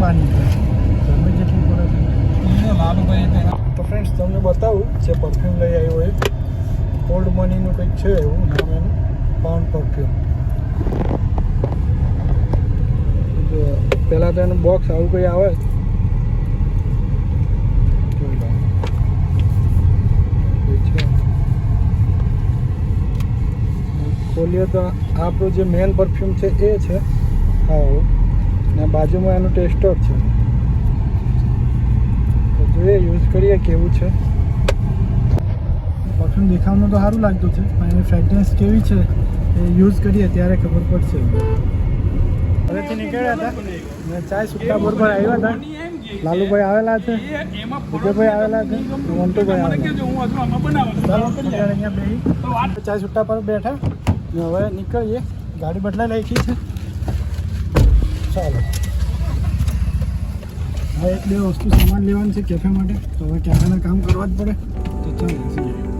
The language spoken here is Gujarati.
બહાર નીકળે ગરમી જેટલી પડે છે લાલુભાઈ. તો ફ્રેન્ડ્સ તમને બતાવું જે પરફ્યુમ લઈ આવ્યો એ ઓલ્ડ મનીનું કંઈક છે એવું નામ એનું પાઉન્ડ પરફ્યુમ. જો પહેલાં તો એનું બોક્સ આવું કંઈ આવે જોઈ લો છે. ખોલીએ તો આપણું જે મેન પરફ્યુમ છે એ છે હા ને બાજુમાં એનું ટેસ્ટર છે. તો જોઈએ યુઝ કરીએ કેવું છે. પરફ્યુમ દેખાવાનું તો સારું લાગતું છે પણ એની ફ્રેગ્રન્સ કેવી છે એ યુઝ કરીએ ત્યારે ખબર પડશે. ઘરેથી નીકળ્યા હતા ને ચાય સુટ્ટા બરોબર આવ્યા હતા. લાલુભાઈ આવેલા છે, વિજયભાઈ આવેલા છે, મોન્ટુભાઈ આવેલા. ચાલો અત્યારે અહીંયા બે ચાય સુટ્ટા પર બેઠા ને હવે નીકળીએ. ગાડી બદલાઈ નાખી છે. ચાલો હવે એક બે વસ્તુ સામાન લેવાનું છે કેફે માટે તો હવે કેફેના કામ કરવા જ પડે તો ચાલો.